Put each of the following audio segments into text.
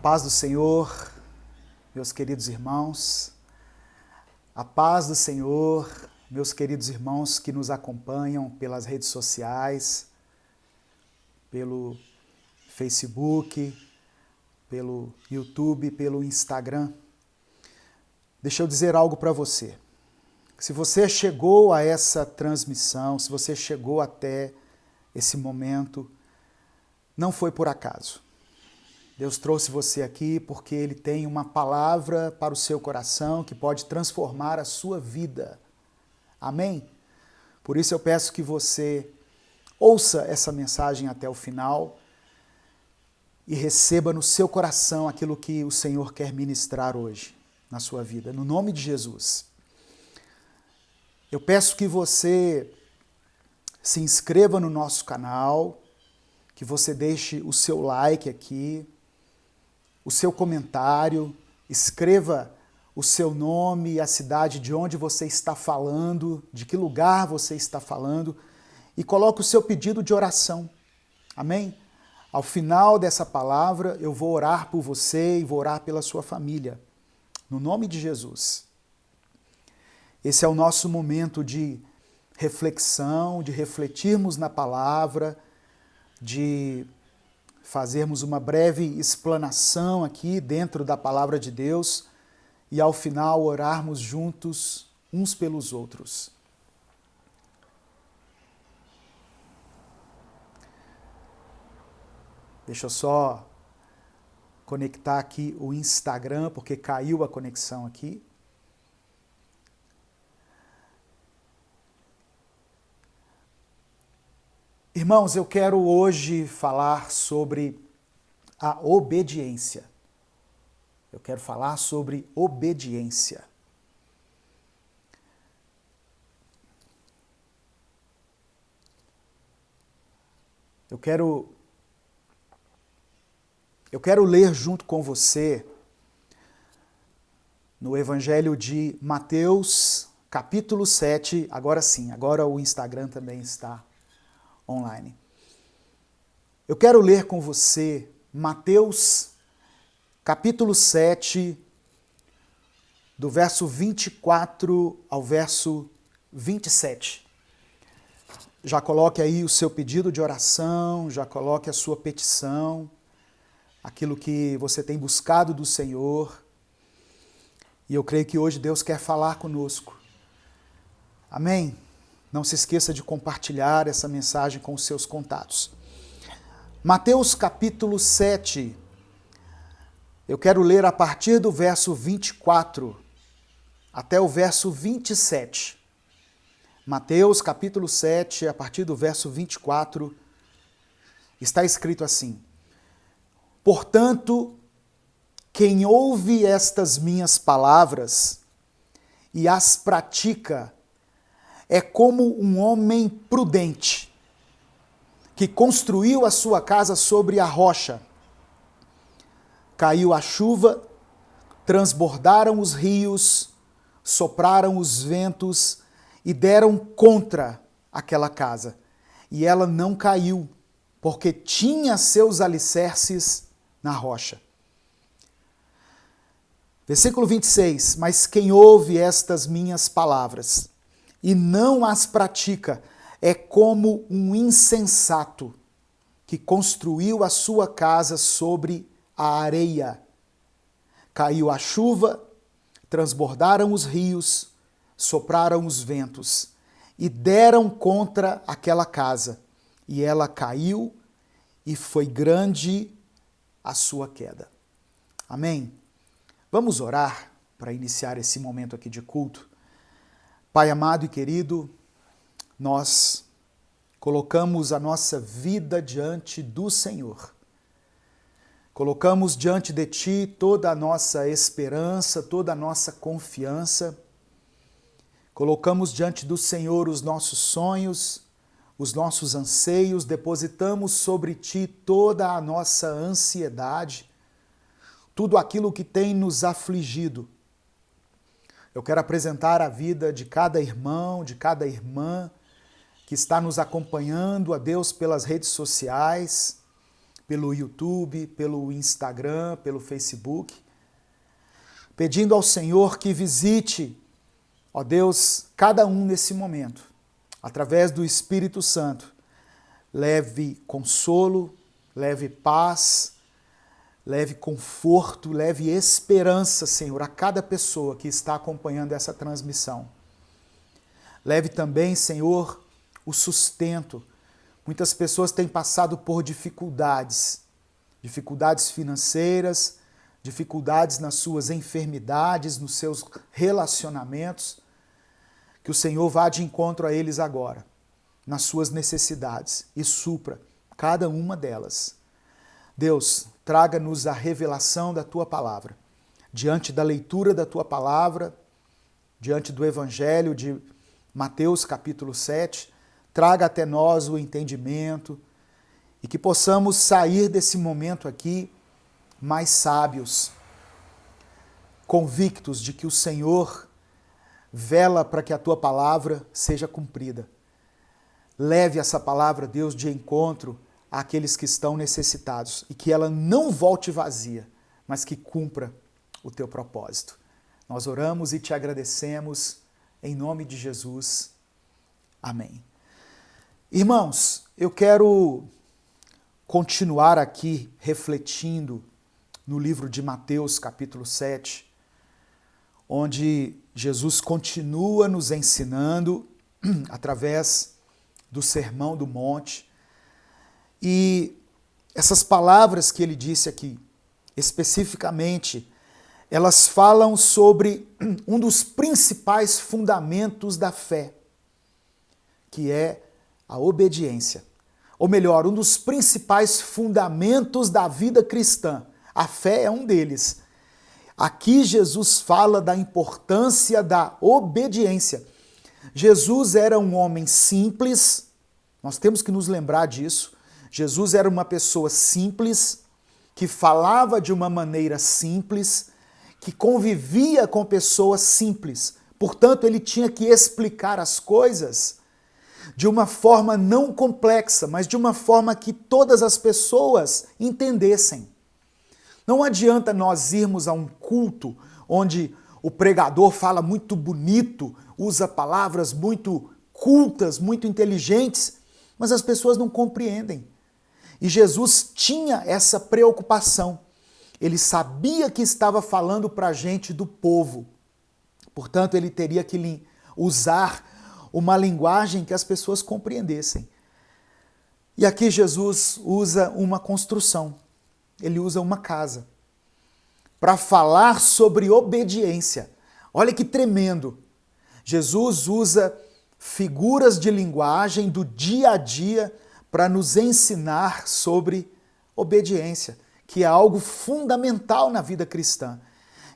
paz do Senhor, meus queridos irmãos, a paz do Senhor, meus queridos irmãos que nos acompanham pelas redes sociais, pelo Facebook, pelo YouTube, pelo Instagram. Deixa eu dizer algo para você. Se você chegou a essa transmissão, se você chegou até esse momento, não foi por acaso. Deus trouxe você aqui porque Ele tem uma palavra para o seu coração que pode transformar a sua vida. Amém? Por isso eu peço que você ouça essa mensagem até o final e receba no seu coração aquilo que o Senhor quer ministrar hoje na sua vida, no nome de Jesus. Eu peço que você se inscreva no nosso canal, que você deixe o seu like aqui, o seu comentário, escreva o seu nome e a cidade de onde você está falando, de que lugar você está falando, e coloque o seu pedido de oração. Amém? Ao final dessa palavra, eu vou orar por você e vou orar pela sua família. No nome de Jesus. Esse é o nosso momento de reflexão, de refletirmos na palavra, de fazermos uma breve explanação aqui dentro da palavra de Deus e ao final orarmos juntos uns pelos outros. Deixa eu só conectar aqui o Instagram, porque caiu a conexão aqui. Irmãos, eu quero hoje falar sobre a obediência. Eu quero falar sobre obediência. Eu quero ler junto com você no Evangelho de Mateus, capítulo 7. Agora sim, agora o Instagram também está online. Eu quero ler com você Mateus, capítulo 7, do verso 24 ao verso 27. Já coloque aí o seu pedido de oração, já coloque a sua petição, aquilo que você tem buscado do Senhor. E eu creio que hoje Deus quer falar conosco. Amém? Não se esqueça de compartilhar essa mensagem com os seus contatos. Mateus capítulo 7. Eu quero ler a partir do verso 24 até o verso 27. Mateus capítulo 7, a partir do verso 24, está escrito assim: Portanto, quem ouve estas minhas palavras e as pratica, é como um homem prudente, que construiu a sua casa sobre a rocha. Caiu a chuva, transbordaram os rios, sopraram os ventos e deram contra aquela casa. E ela não caiu, porque tinha seus alicerces na rocha. Versículo 26, mas quem ouve estas minhas palavras e não as pratica, é como um insensato que construiu a sua casa sobre a areia. Caiu a chuva, transbordaram os rios, sopraram os ventos e deram contra aquela casa, e ela caiu e foi grande a sua queda. Amém? Vamos orar para iniciar esse momento aqui de culto. Pai amado e querido, nós colocamos a nossa vida diante do Senhor. Colocamos diante de Ti toda a nossa esperança, toda a nossa confiança. Colocamos diante do Senhor os nossos sonhos, os nossos anseios, depositamos sobre Ti toda a nossa ansiedade, tudo aquilo que tem nos afligido. Eu quero apresentar a vida de cada irmão, de cada irmã que está nos acompanhando, a Deus, pelas redes sociais, pelo YouTube, pelo Instagram, pelo Facebook, pedindo ao Senhor que visite, ó Deus, cada um nesse momento, através do Espírito Santo, leve consolo, leve paz, leve conforto, leve esperança, Senhor, a cada pessoa que está acompanhando essa transmissão. Leve também, Senhor, o sustento. Muitas pessoas têm passado por dificuldades financeiras, dificuldades nas suas enfermidades, nos seus relacionamentos. Que o Senhor vá de encontro a eles agora, nas suas necessidades, e supra cada uma delas. Deus, traga-nos a revelação da Tua Palavra. Diante da leitura da Tua Palavra, diante do Evangelho de Mateus capítulo 7, traga até nós o entendimento e que possamos sair desse momento aqui mais sábios, convictos de que o Senhor vela para que a Tua Palavra seja cumprida. Leve essa palavra, Deus, de encontro àqueles que estão necessitados e que ela não volte vazia, mas que cumpra o Teu propósito. Nós oramos e Te agradecemos em nome de Jesus. Amém. Irmãos, eu quero continuar aqui refletindo no livro de Mateus, capítulo 7, onde Jesus continua nos ensinando através do Sermão do Monte. E essas palavras que ele disse aqui, especificamente, elas falam sobre um dos principais fundamentos da fé, que é a obediência. Ou melhor, um dos principais fundamentos da vida cristã. A fé é um deles. Aqui Jesus fala da importância da obediência. Jesus era um homem simples, nós temos que nos lembrar disso. Jesus era uma pessoa simples, que falava de uma maneira simples, que convivia com pessoas simples. Portanto, ele tinha que explicar as coisas de uma forma não complexa, mas de uma forma que todas as pessoas entendessem. Não adianta nós irmos a um culto onde o pregador fala muito bonito, usa palavras muito cultas, muito inteligentes, mas as pessoas não compreendem. E Jesus tinha essa preocupação. Ele sabia que estava falando para a gente do povo. Portanto, ele teria que usar uma linguagem que as pessoas compreendessem. E aqui Jesus usa uma construção. Ele usa uma casa para falar sobre obediência. Olha que tremendo. Jesus usa figuras de linguagem do dia a dia para nos ensinar sobre obediência, que é algo fundamental na vida cristã.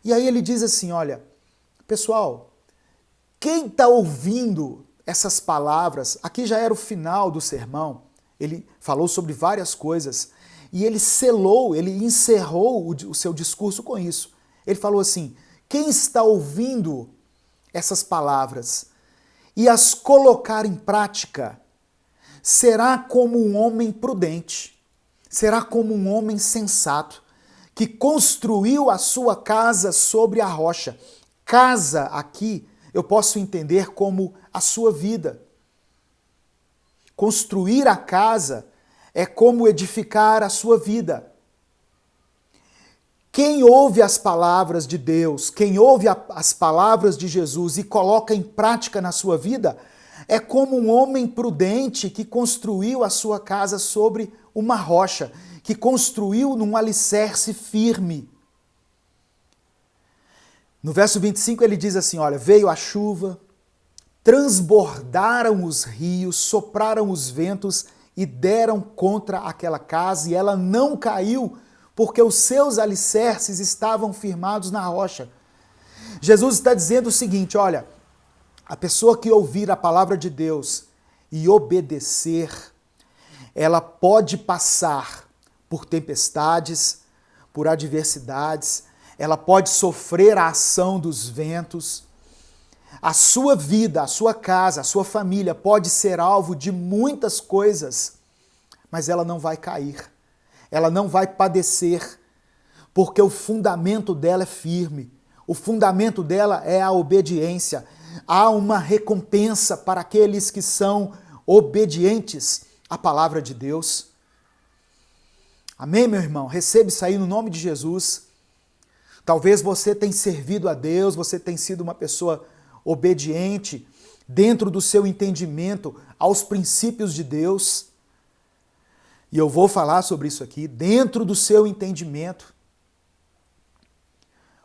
E aí ele diz assim, olha, pessoal, quem está ouvindo essas palavras, aqui já era o final do sermão, ele falou sobre várias coisas, e ele encerrou o seu discurso com isso. Ele falou assim, quem está ouvindo essas palavras e as colocar em prática, será como um homem prudente, será como um homem sensato, que construiu a sua casa sobre a rocha. Casa aqui eu posso entender como a sua vida. Construir a casa é como edificar a sua vida. Quem ouve as palavras de Deus, quem ouve as palavras de Jesus e coloca em prática na sua vida, é como um homem prudente que construiu a sua casa sobre uma rocha, que construiu num alicerce firme. No verso 25 ele diz assim, olha, veio a chuva, transbordaram os rios, sopraram os ventos e deram contra aquela casa, e ela não caiu, porque os seus alicerces estavam firmados na rocha. Jesus está dizendo o seguinte, olha, a pessoa que ouvir a palavra de Deus e obedecer, ela pode passar por tempestades, por adversidades, ela pode sofrer a ação dos ventos. A sua vida, a sua casa, a sua família pode ser alvo de muitas coisas, mas ela não vai cair. ela não vai padecer, porque o fundamento dela é firme. O fundamento dela é a obediência. Há uma recompensa para aqueles que são obedientes à palavra de Deus. Amém, meu irmão? Receba isso aí no nome de Jesus. Talvez você tenha servido a Deus, você tenha sido uma pessoa obediente dentro do seu entendimento aos princípios de Deus. E eu vou falar sobre isso aqui. Dentro do seu entendimento,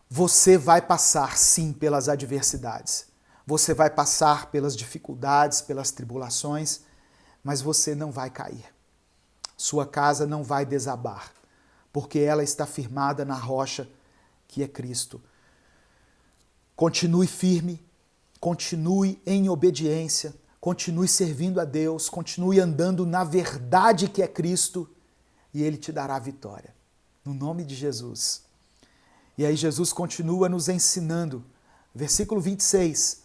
você vai passar, sim, pelas adversidades. Você vai passar pelas dificuldades, pelas tribulações, mas você não vai cair. Sua casa não vai desabar, porque ela está firmada na rocha que é Cristo. Continue firme, continue em obediência, continue servindo a Deus, continue andando na verdade que é Cristo e Ele te dará a vitória. No nome de Jesus. E aí Jesus continua nos ensinando. Versículo 26.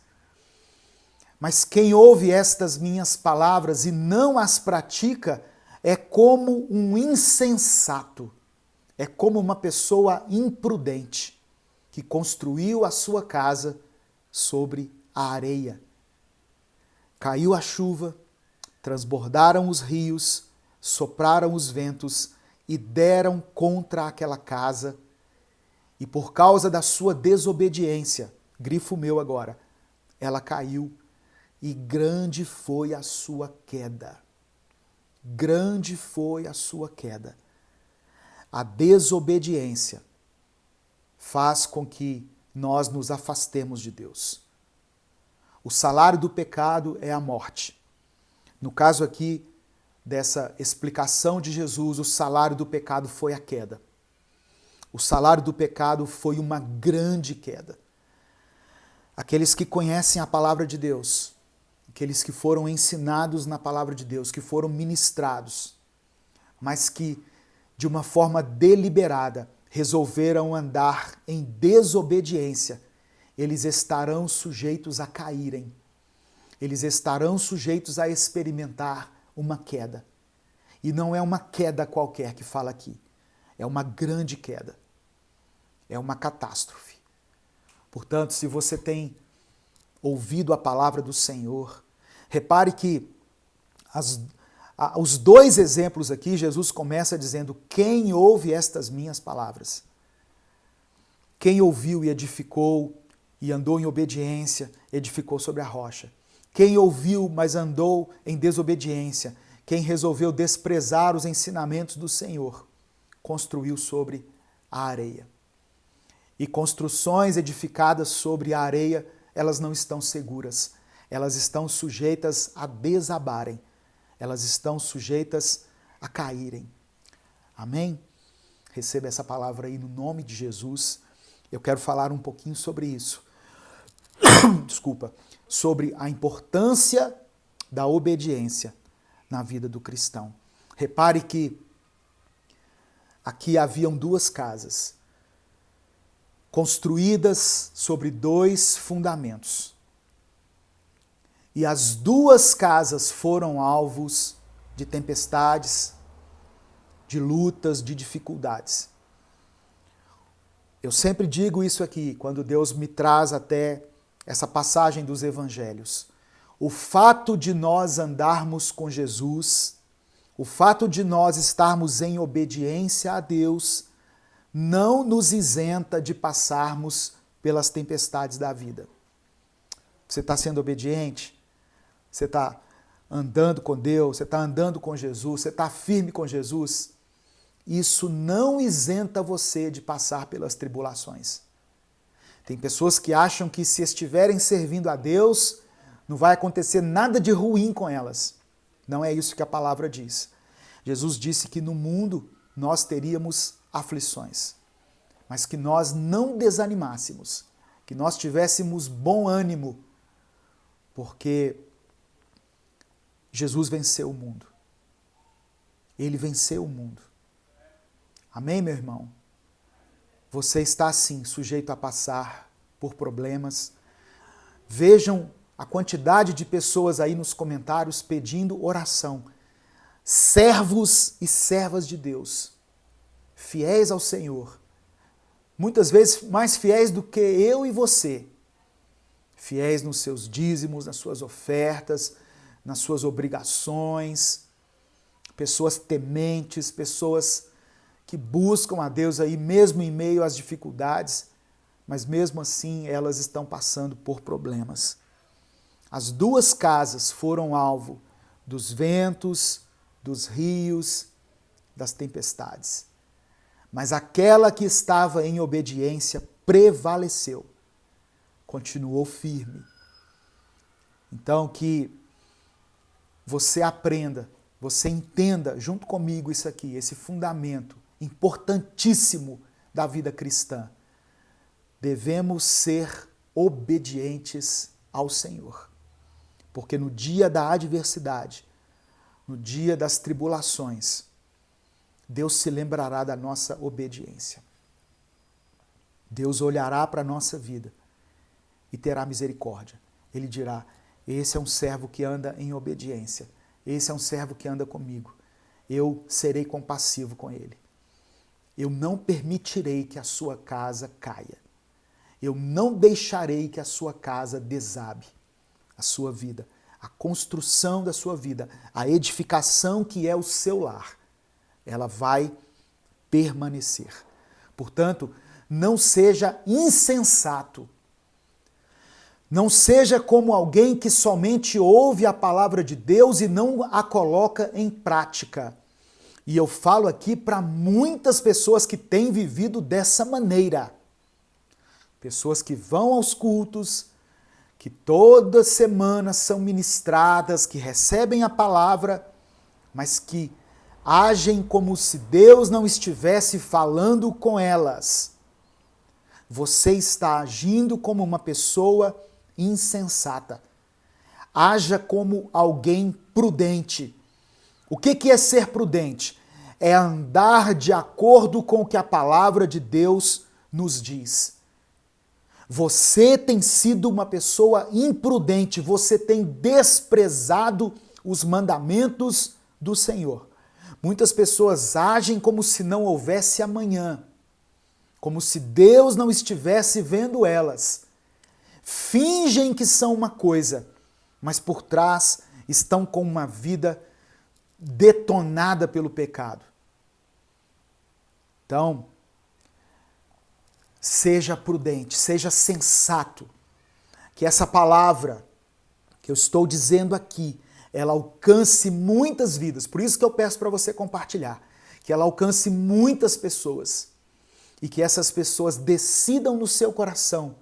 Mas quem ouve estas minhas palavras e não as pratica é como um insensato, é como uma pessoa imprudente que construiu a sua casa sobre a areia. Caiu a chuva, transbordaram os rios, sopraram os ventos e deram contra aquela casa. E por causa da sua desobediência, grifo meu agora, ela caiu e grande foi a sua queda. Grande foi a sua queda. A desobediência faz com que nós nos afastemos de Deus. O salário do pecado é a morte. No caso aqui dessa explicação de Jesus, o salário do pecado foi a queda. O salário do pecado foi uma grande queda. Aqueles que conhecem a palavra de Deus, aqueles que foram ensinados na palavra de Deus, que foram ministrados, mas que de uma forma deliberada resolveram andar em desobediência, eles estarão sujeitos a caírem. Eles estarão sujeitos a experimentar uma queda. E não é uma queda qualquer que fala aqui. É uma grande queda. É uma catástrofe. Portanto, se você tem ouvido a palavra do Senhor, repare que os dois exemplos aqui, Jesus começa dizendo: quem ouve estas minhas palavras? Quem ouviu e edificou e andou em obediência, edificou sobre a rocha. Quem ouviu, mas andou em desobediência, quem resolveu desprezar os ensinamentos do Senhor, construiu sobre a areia. E construções edificadas sobre a areia, elas não estão seguras. Elas estão sujeitas a desabarem. Elas estão sujeitas a caírem. Amém? Receba essa palavra aí no nome de Jesus. Eu quero falar um pouquinho sobre isso. Desculpa. Sobre a importância da obediência na vida do cristão. Repare que aqui haviam duas casas, construídas sobre dois fundamentos. E as duas casas foram alvos de tempestades, de lutas, de dificuldades. Eu sempre digo isso aqui, quando Deus me traz até essa passagem dos evangelhos. O fato de nós andarmos com Jesus, o fato de nós estarmos em obediência a Deus, não nos isenta de passarmos pelas tempestades da vida. Você está sendo obediente? Você está andando com Deus? Você está andando com Jesus? Você está firme com Jesus? Isso não isenta você de passar pelas tribulações. Tem pessoas que acham que se estiverem servindo a Deus, não vai acontecer nada de ruim com elas. Não é isso que a palavra diz. Jesus disse que no mundo nós teríamos aflições, mas que nós não desanimássemos, que nós tivéssemos bom ânimo, porque Jesus venceu o mundo. Ele venceu o mundo. Amém, meu irmão? Você está, sim, sujeito a passar por problemas. Vejam a quantidade de pessoas aí nos comentários pedindo oração. Servos e servas de Deus fiéis ao Senhor, muitas vezes mais fiéis do que eu e você, fiéis nos seus dízimos, nas suas ofertas, nas suas obrigações, pessoas tementes, pessoas que buscam a Deus aí mesmo em meio às dificuldades, mas mesmo assim elas estão passando por problemas. As duas casas foram alvo dos ventos, dos rios, das tempestades. Mas aquela que estava em obediência prevaleceu, continuou firme. Então que você aprenda, você entenda junto comigo isso aqui, esse fundamento importantíssimo da vida cristã. Devemos ser obedientes ao Senhor. Porque no dia da adversidade, no dia das tribulações, Deus se lembrará da nossa obediência. Deus olhará para a nossa vida e terá misericórdia. Ele dirá: esse é um servo que anda em obediência. Esse é um servo que anda comigo. Eu serei compassivo com ele. Eu não permitirei que a sua casa caia. Eu não deixarei que a sua casa desabe. A sua vida, a construção da sua vida, a edificação que é o seu lar, ela vai permanecer. Portanto, não seja insensato. Não seja como alguém que somente ouve a palavra de Deus e não a coloca em prática. E eu falo aqui para muitas pessoas que têm vivido dessa maneira. Pessoas que vão aos cultos, que toda semana são ministradas, que recebem a palavra, mas que agem como se Deus não estivesse falando com elas. Você está agindo como uma pessoa insensata. Haja como alguém prudente. O que é ser prudente? É andar de acordo com o que a palavra de Deus nos diz. Você tem sido uma pessoa imprudente, você tem desprezado os mandamentos do Senhor. Muitas pessoas agem como se não houvesse amanhã, como se Deus não estivesse vendo elas. Fingem que são uma coisa, mas por trás estão com uma vida detonada pelo pecado. Então, seja prudente, seja sensato, que essa palavra que eu estou dizendo aqui, ela alcance muitas vidas. Por isso que eu peço para você compartilhar, que ela alcance muitas pessoas e que essas pessoas decidam no seu coração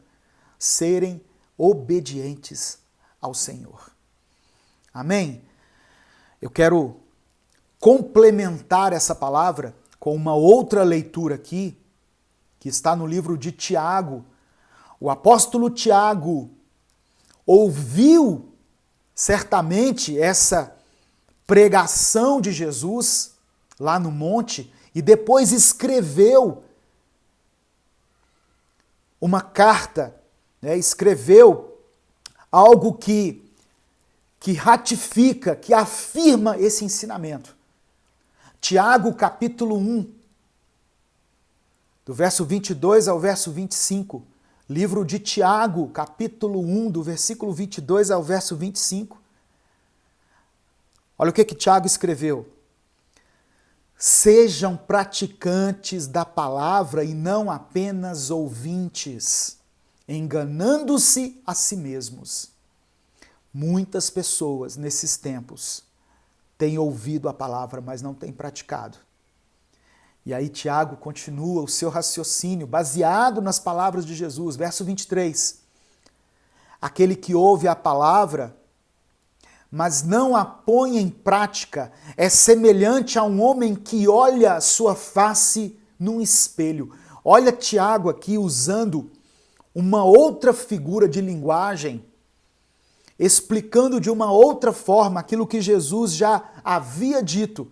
serem obedientes ao Senhor. Amém? Eu quero complementar essa palavra com uma outra leitura aqui, que está no livro de Tiago. O apóstolo Tiago ouviu certamente essa pregação de Jesus lá no monte e depois escreveu uma carta, escreveu algo que ratifica, que afirma esse ensinamento. Tiago, capítulo 1, do verso 22 ao verso 25. Livro de Tiago, capítulo 1, do versículo 22 ao verso 25. Olha o que Tiago escreveu. Sejam praticantes da palavra e não apenas ouvintes, enganando-se a si mesmos. Muitas pessoas nesses tempos têm ouvido a palavra, mas não têm praticado. E aí Tiago continua o seu raciocínio, baseado nas palavras de Jesus. Verso 23. Aquele que ouve a palavra, mas não a põe em prática, é semelhante a um homem que olha sua face num espelho. Olha Tiago aqui usando uma outra figura de linguagem, explicando de uma outra forma aquilo que Jesus já havia dito.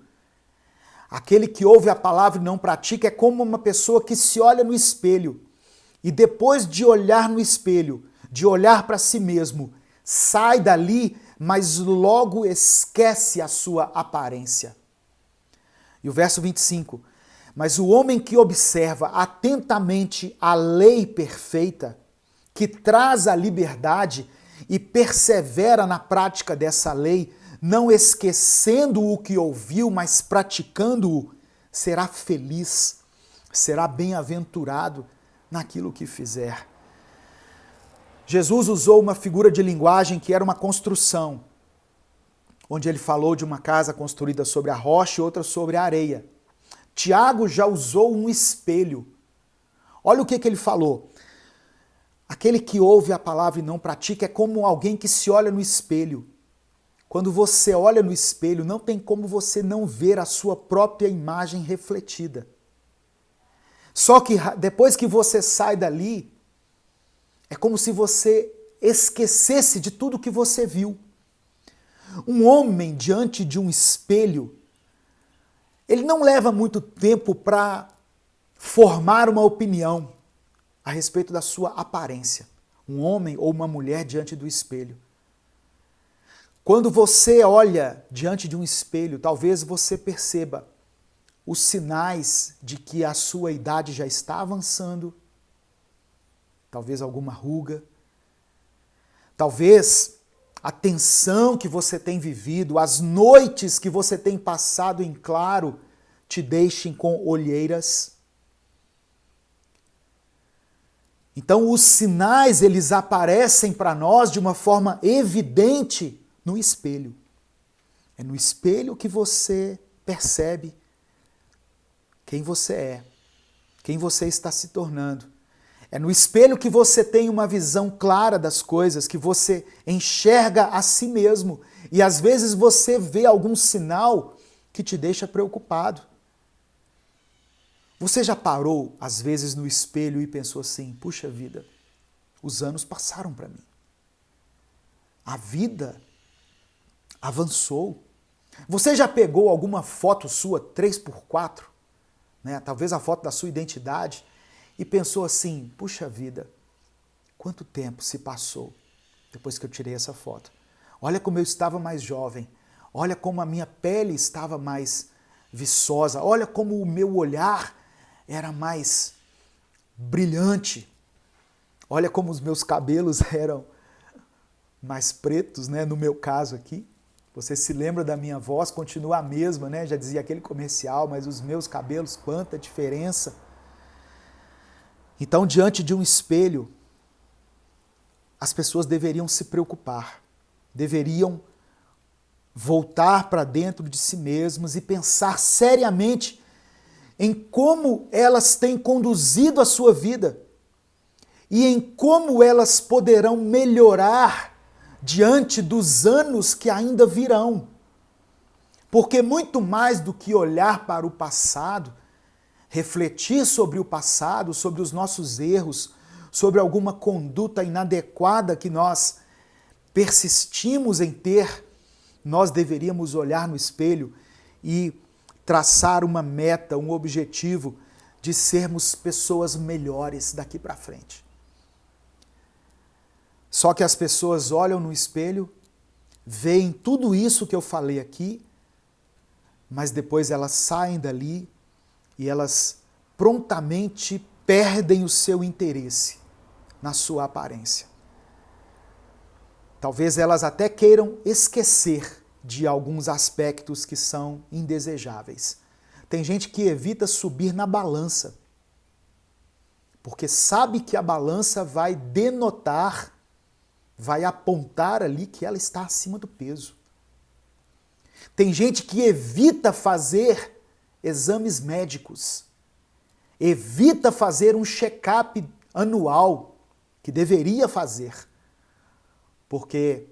Aquele que ouve a palavra e não pratica é como uma pessoa que se olha no espelho e depois de olhar no espelho, de olhar para si mesmo, sai dali, mas logo esquece a sua aparência. E o verso 25. Mas o homem que observa atentamente a lei perfeita, que traz a liberdade e persevera na prática dessa lei, não esquecendo o que ouviu, mas praticando-o, será feliz, será bem-aventurado naquilo que fizer. Jesus usou uma figura de linguagem que era uma construção, onde ele falou de uma casa construída sobre a rocha e outra sobre a areia. Tiago já usou um espelho. Olha o que ele falou. Aquele que ouve a palavra e não pratica é como alguém que se olha no espelho. Quando você olha no espelho, não tem como você não ver a sua própria imagem refletida. Só que depois que você sai dali, é como se você esquecesse de tudo que você viu. Um homem diante de um espelho, ele não leva muito tempo para formar uma opinião a respeito da sua aparência. Um homem ou uma mulher diante do espelho. Quando você olha diante de um espelho, talvez você perceba os sinais de que a sua idade já está avançando, talvez alguma ruga, talvez a tensão que você tem vivido, as noites que você tem passado em claro, te deixem com olheiras. Então os sinais, eles aparecem para nós de uma forma evidente no espelho. É no espelho que você percebe quem você é, quem você está se tornando. É no espelho que você tem uma visão clara das coisas, que você enxerga a si mesmo e às vezes você vê algum sinal que te deixa preocupado. Você já parou, às vezes, no espelho e pensou assim, puxa vida, os anos passaram para mim. A vida avançou. Você já pegou alguma foto sua 3x4, né? Talvez a foto da sua identidade, e pensou assim, puxa vida, quanto tempo se passou depois que eu tirei essa foto? Olha como eu estava mais jovem, olha como a minha pele estava mais viçosa, olha como o meu olhar era mais brilhante, olha como os meus cabelos eram mais pretos, né? No meu caso aqui. Você se lembra da minha voz, continua a mesma, né? Já dizia aquele comercial, mas os meus cabelos, quanta diferença. Então, diante de um espelho, as pessoas deveriam se preocupar, deveriam voltar para dentro de si mesmas e pensar seriamente em como elas têm conduzido a sua vida e em como elas poderão melhorar diante dos anos que ainda virão. Porque muito mais do que olhar para o passado, refletir sobre o passado, sobre os nossos erros, sobre alguma conduta inadequada que nós persistimos em ter, nós deveríamos olhar no espelho e traçar uma meta, um objetivo de sermos pessoas melhores daqui para frente. Só que as pessoas olham no espelho, veem tudo isso que eu falei aqui, mas depois elas saem dali e elas prontamente perdem o seu interesse na sua aparência. Talvez elas até queiram esquecer de alguns aspectos que são indesejáveis. Tem gente que evita subir na balança, porque sabe que a balança vai denotar, vai apontar ali que ela está acima do peso. Tem gente que evita fazer exames médicos, evita fazer um check-up anual, que deveria fazer, porque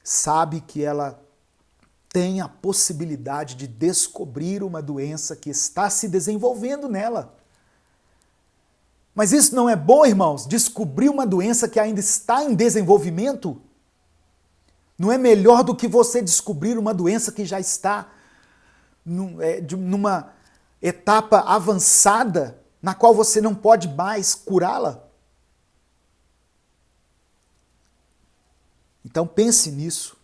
sabe que ela tem a possibilidade de descobrir uma doença que está se desenvolvendo nela. Mas isso não é bom, irmãos? Descobrir uma doença que ainda está em desenvolvimento? Não é melhor do que você descobrir uma doença que já está numa etapa avançada, na qual você não pode mais curá-la? Então pense nisso.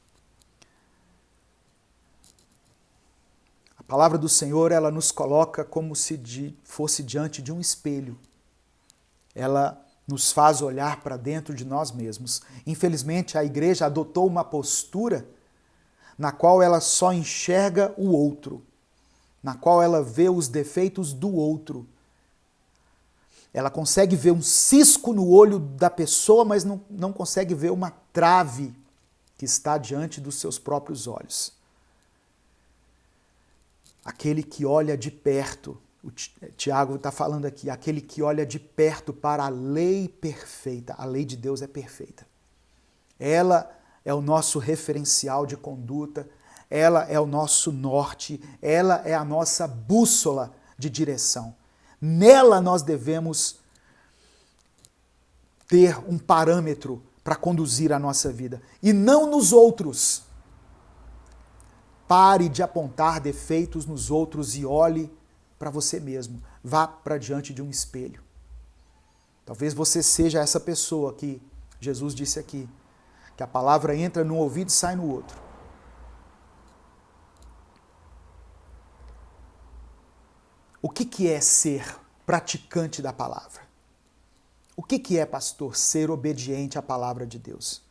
A A palavra do Senhor, ela nos coloca como se fosse diante de um espelho. Ela nos faz olhar para dentro de nós mesmos. Infelizmente, a igreja adotou uma postura na qual ela só enxerga o outro, na qual ela vê os defeitos do outro. Ela consegue ver um cisco no olho da pessoa, mas não consegue ver uma trave que está diante dos seus próprios olhos. Aquele que olha de perto, o Tiago está falando aqui, aquele que olha de perto para a lei perfeita. A lei de Deus é perfeita. Ela é o nosso referencial de conduta, ela é o nosso norte, ela é a nossa bússola de direção. Nela nós devemos ter um parâmetro para conduzir a nossa vida, e não nos outros. Pare de apontar defeitos nos outros e olhe para você mesmo. Vá para diante de um espelho. Talvez você seja essa pessoa que Jesus disse aqui, que a palavra entra num ouvido e sai no outro. O que é ser praticante da palavra? O que é, pastor, ser obediente à palavra de Deus?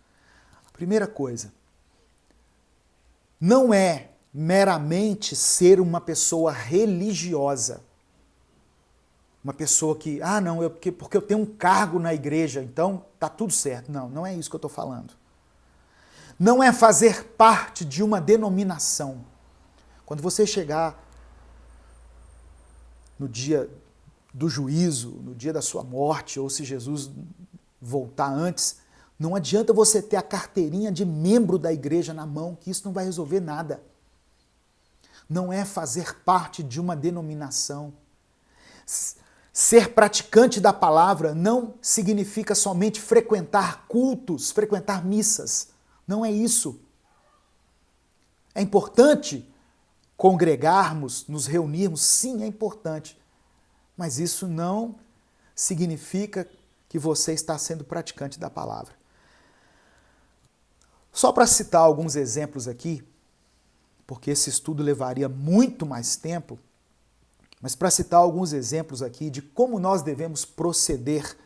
Primeira coisa, não é meramente ser uma pessoa religiosa. Uma pessoa que, porque eu tenho um cargo na igreja, então tá tudo certo. Não, não é isso que eu estou falando. Não é fazer parte de uma denominação. Quando você chegar no dia do juízo, no dia da sua morte, ou se Jesus voltar antes, não adianta você ter a carteirinha de membro da igreja na mão, que isso não vai resolver nada. Não é fazer parte de uma denominação. Ser praticante da palavra não significa somente frequentar cultos, frequentar missas. Não é isso. É importante congregarmos, nos reunirmos, sim, é importante. Mas isso não significa que você está sendo praticante da palavra. Só para citar alguns exemplos aqui, porque esse estudo levaria muito mais tempo, mas para citar alguns exemplos aqui de como nós devemos proceder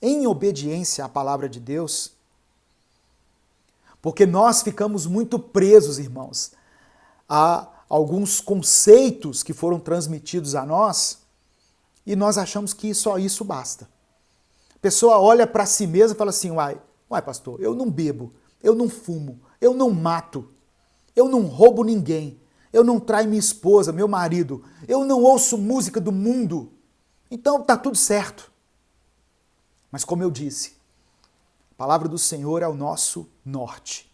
em obediência à palavra de Deus, porque nós ficamos muito presos, irmãos, a alguns conceitos que foram transmitidos a nós e nós achamos que só isso basta. A pessoa olha para si mesma e fala assim, uai, pastor, eu não bebo, eu não fumo, eu não mato, eu não roubo ninguém, eu não traio minha esposa, meu marido, eu não ouço música do mundo, então tá tudo certo. Mas como eu disse, a palavra do Senhor é o nosso norte,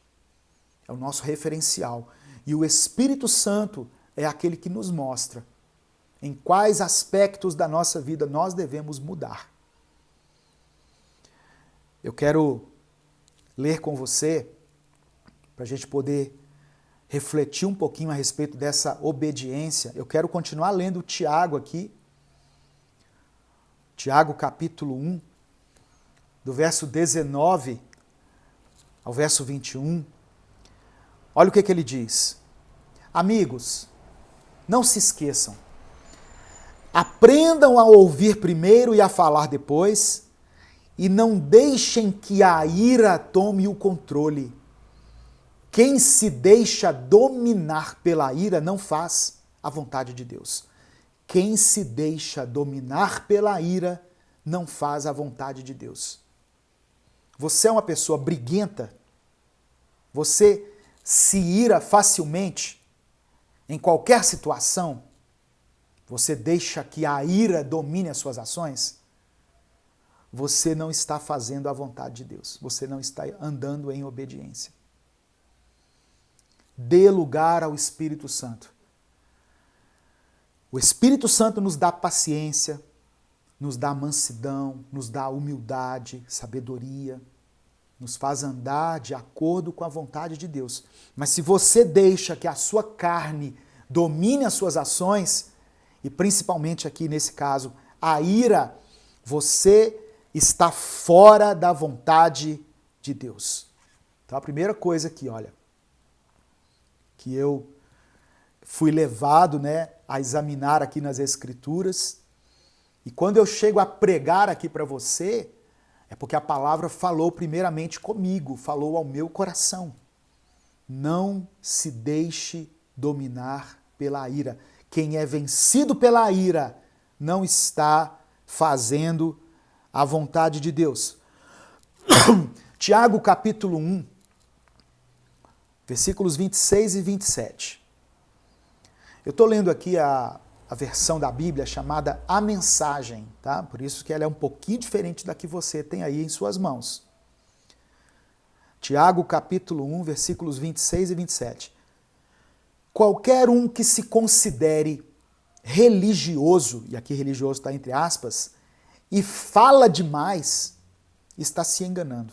é o nosso referencial. E o Espírito Santo é aquele que nos mostra em quais aspectos da nossa vida nós devemos mudar. Eu quero ler com você, para a gente poder refletir um pouquinho a respeito dessa obediência. Eu quero continuar lendo Tiago aqui, Tiago capítulo 1, do verso 19 ao verso 21. Olha o que ele diz. Amigos, não se esqueçam. Aprendam a ouvir primeiro e a falar depois, e não deixem que a ira tome o controle. Quem se deixa dominar pela ira não faz a vontade de Deus. Quem se deixa dominar pela ira não faz a vontade de Deus. Você é uma pessoa briguenta? Você se ira facilmente em qualquer situação? Você deixa que a ira domine as suas ações? Você não está fazendo a vontade de Deus. Você não está andando em obediência. Dê lugar ao Espírito Santo. O Espírito Santo nos dá paciência, nos dá mansidão, nos dá humildade, sabedoria, nos faz andar de acordo com a vontade de Deus. Mas se você deixa que a sua carne domine as suas ações, e principalmente aqui nesse caso, a ira, você está fora da vontade de Deus. Então a primeira coisa aqui, olha, que eu fui levado, a examinar aqui nas Escrituras. E quando eu chego a pregar aqui para você, é porque a palavra falou primeiramente comigo, falou ao meu coração. Não se deixe dominar pela ira. Quem é vencido pela ira não está fazendo a vontade de Deus. Tiago capítulo 1, versículos 26 e 27. Eu estou lendo aqui a versão da Bíblia chamada A Mensagem, tá? Por isso que ela é um pouquinho diferente da que você tem aí em suas mãos. Tiago capítulo 1, versículos 26 e 27. Qualquer um que se considere religioso, e aqui religioso está entre aspas, e fala demais, está se enganando.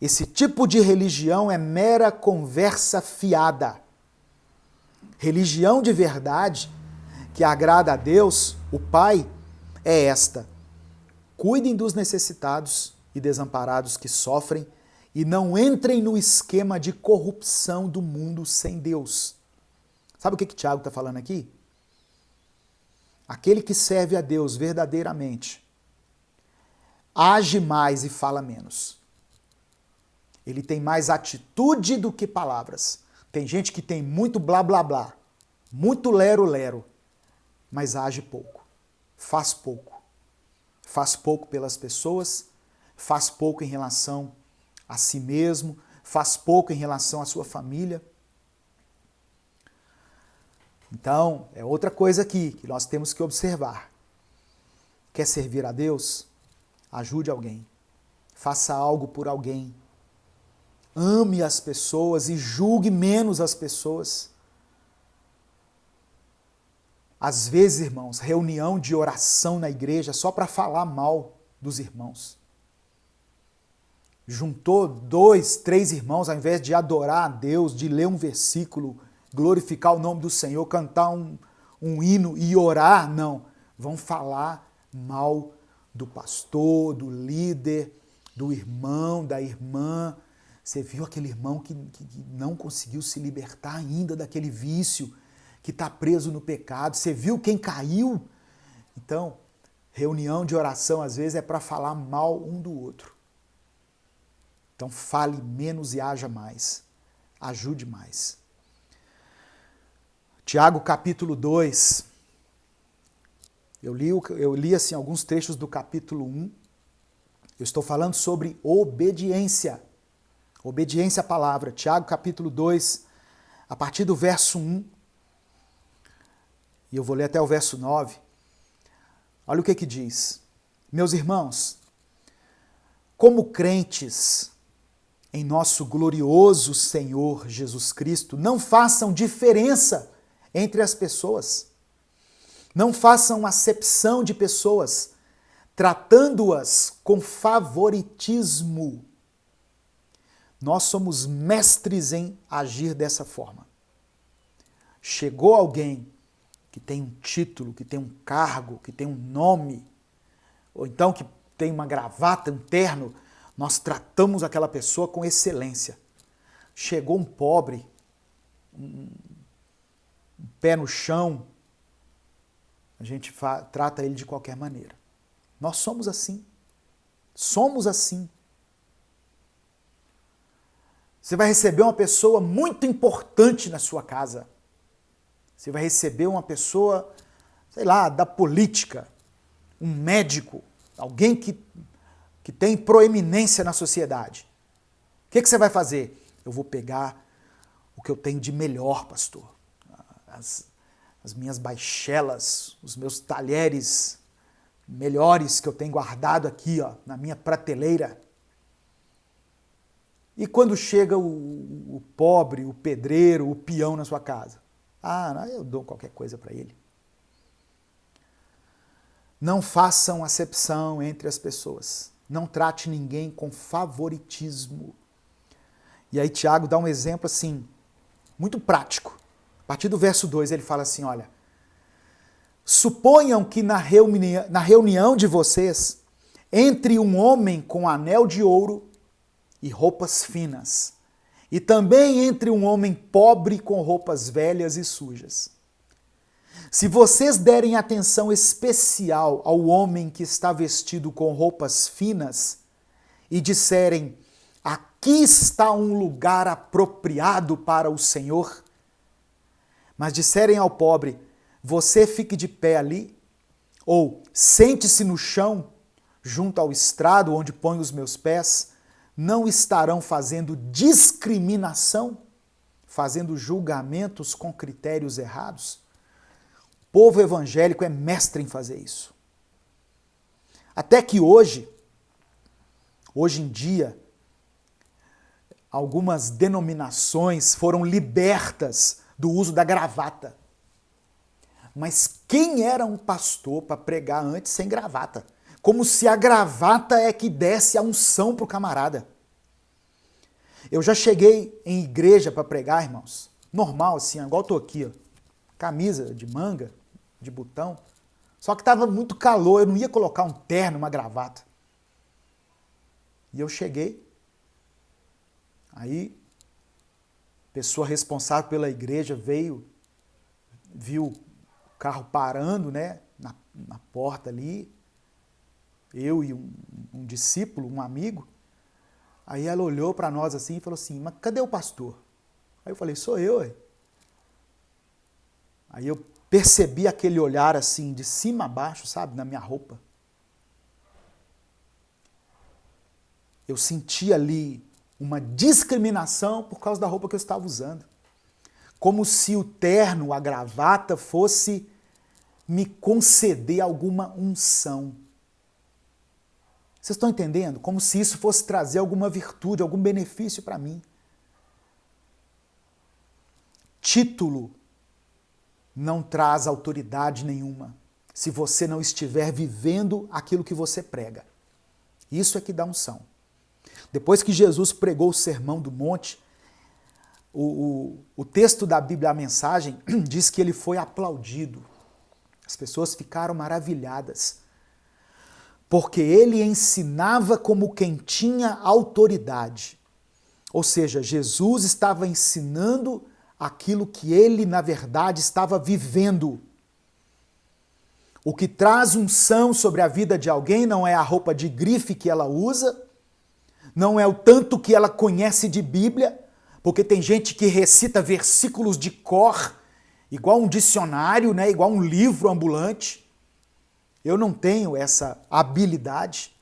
Esse tipo de religião é mera conversa fiada. Religião de verdade, que agrada a Deus, o Pai, é esta: cuidem dos necessitados e desamparados que sofrem e não entrem no esquema de corrupção do mundo sem Deus. Sabe o que Tiago está falando aqui? Aquele que serve a Deus verdadeiramente age mais e fala menos. Ele tem mais atitude do que palavras. Tem gente que tem muito blá blá blá, muito lero lero, mas age pouco, faz pouco. Faz pouco pelas pessoas, faz pouco em relação a si mesmo, faz pouco em relação à sua família. Então, é outra coisa aqui que nós temos que observar. Quer servir a Deus? Ajude alguém. Faça algo por alguém. Ame as pessoas e julgue menos as pessoas. Às vezes, irmãos, reunião de oração na igreja só para falar mal dos irmãos. Juntou 2, 3 irmãos, ao invés de adorar a Deus, de ler um versículo, glorificar o nome do Senhor, cantar um hino e orar, não. Vão falar mal do pastor, do líder, do irmão, da irmã. Você viu aquele irmão que não conseguiu se libertar ainda daquele vício, que está preso no pecado. Você viu quem caiu? Então, reunião de oração às vezes é para falar mal um do outro. Então, fale menos e haja mais. Ajude mais. Tiago capítulo 2. Eu li assim, alguns trechos do capítulo 1. Eu estou falando sobre obediência. Obediência à palavra. Tiago capítulo 2, a partir do verso 1. E eu vou ler até o verso 9. Olha o que diz. Meus irmãos, como crentes em nosso glorioso Senhor Jesus Cristo, não façam diferença entre as pessoas. Não façam acepção de pessoas, tratando-as com favoritismo. Nós somos mestres em agir dessa forma. Chegou alguém que tem um título, que tem um cargo, que tem um nome, ou então que tem uma gravata, um terno, nós tratamos aquela pessoa com excelência. Chegou um pobre, um pé no chão, a gente trata ele de qualquer maneira. Nós somos assim. Somos assim. Você vai receber uma pessoa muito importante na sua casa. Você vai receber uma pessoa, sei lá, da política, um médico, alguém que tem proeminência na sociedade. O que você vai fazer? Eu vou pegar o que eu tenho de melhor, pastor. As minhas baixelas, os meus talheres melhores que eu tenho guardado aqui, ó, na minha prateleira. E quando chega o pobre, o pedreiro, o peão na sua casa? Ah, eu dou qualquer coisa para ele. Não façam acepção entre as pessoas. Não trate ninguém com favoritismo. E aí Tiago dá um exemplo assim, muito prático. A partir do verso 2 ele fala assim, olha, suponham que na reunião de vocês, entre um homem com anel de ouro e roupas finas, e também entre um homem pobre com roupas velhas e sujas. Se vocês derem atenção especial ao homem que está vestido com roupas finas e disserem: aqui está um lugar apropriado para o Senhor, mas disserem ao pobre: você fique de pé ali, ou sente-se no chão, junto ao estrado onde ponho os meus pés, não estarão fazendo discriminação, fazendo julgamentos com critérios errados? O povo evangélico é mestre em fazer isso. Até que hoje em dia, algumas denominações foram libertas do uso da gravata. Mas quem era um pastor para pregar antes sem gravata? Como se a gravata é que desse a unção para o camarada. Eu já cheguei em igreja para pregar, irmãos, normal assim, igual eu tô aqui, ó, camisa de manga, de botão, só que estava muito calor, eu não ia colocar um terno, uma gravata. E eu cheguei, aí a pessoa responsável pela igreja veio, viu o carro parando, né, na porta ali, eu e um discípulo, um amigo. Aí ela olhou para nós assim e falou assim: mas cadê o pastor? Aí eu falei: sou eu. Ué. Aí eu percebi aquele olhar assim, de cima a baixo, sabe, na minha roupa. Eu senti ali uma discriminação por causa da roupa que eu estava usando. Como se o terno, a gravata, fosse me conceder alguma unção. Vocês estão entendendo? Como se isso fosse trazer alguma virtude, algum benefício para mim. Título não traz autoridade nenhuma se você não estiver vivendo aquilo que você prega. Isso é que dá unção. Depois que Jesus pregou o Sermão do Monte, o texto da Bíblia, a mensagem, diz que ele foi aplaudido. As pessoas ficaram maravilhadas, porque ele ensinava como quem tinha autoridade. Ou seja, Jesus estava ensinando aquilo que ele, na verdade, estava vivendo. O que traz unção sobre a vida de alguém não é a roupa de grife que ela usa, não é o tanto que ela conhece de Bíblia, porque tem gente que recita versículos de cor, igual um dicionário, né? Igual um livro ambulante. Eu não tenho essa habilidade.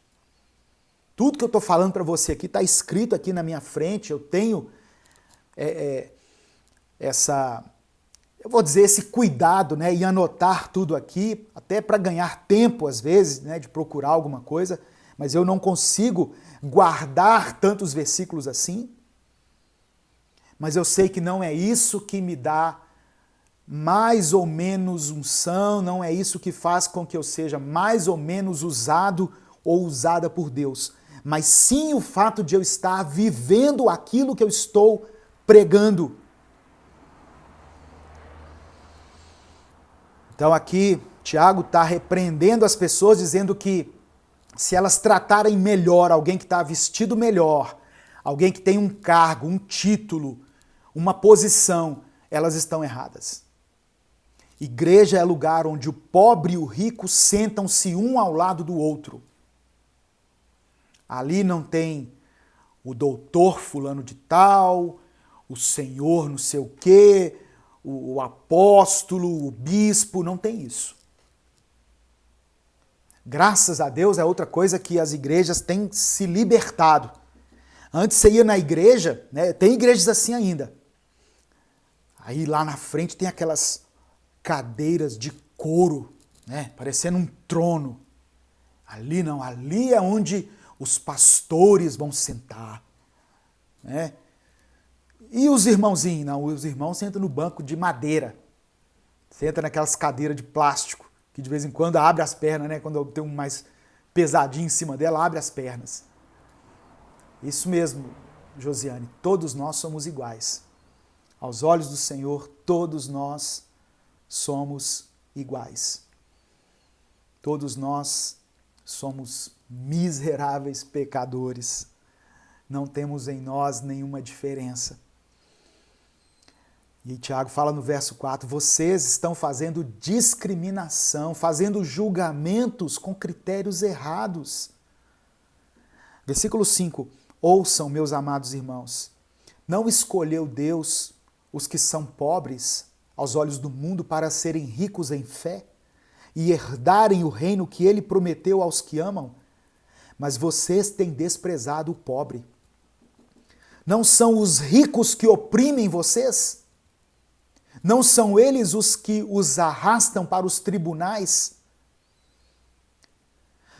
Tudo que eu estou falando para você aqui está escrito aqui na minha frente. Eu tenho eu vou dizer, esse cuidado, né, em anotar tudo aqui, até para ganhar tempo, às vezes, né, de procurar alguma coisa, mas eu não consigo guardar tantos versículos assim. Mas eu sei que não é isso que me dá mais ou menos unção, não é isso que faz com que eu seja mais ou menos usado ou usada por Deus, mas sim o fato de eu estar vivendo aquilo que eu estou pregando. Então aqui, Tiago está repreendendo as pessoas, dizendo que se elas tratarem melhor alguém que está vestido melhor, alguém que tem um cargo, um título, uma posição, elas estão erradas. Igreja é lugar onde o pobre e o rico sentam-se um ao lado do outro. Ali não tem o doutor fulano de tal, o senhor não sei o quê, o apóstolo, o bispo, não tem isso. Graças a Deus é outra coisa que as igrejas têm se libertado. Antes você ia na igreja, né, tem igrejas assim ainda. Aí lá na frente tem aquelas cadeiras de couro, né, parecendo um trono. Ali não, ali é onde os pastores vão sentar, né? E os irmãozinhos? Não, os irmãos sentam no banco de madeira. Senta naquelas cadeiras de plástico, que de vez em quando abre as pernas, né? Quando tem um mais pesadinho em cima dela, abre as pernas. Isso mesmo, Josiane, todos nós somos iguais. Aos olhos do Senhor, todos nós somos iguais. Todos nós somos miseráveis pecadores não temos em nós nenhuma diferença. E Tiago fala no verso 4, vocês estão fazendo discriminação, fazendo julgamentos com critérios errados. Versículo 5, ouçam, meus amados irmãos, não escolheu Deus os que são pobres aos olhos do mundo para serem ricos em fé e herdarem o reino que ele prometeu aos que amam? Mas vocês têm desprezado o pobre. Não são os ricos que oprimem vocês? Não são eles os que os arrastam para os tribunais?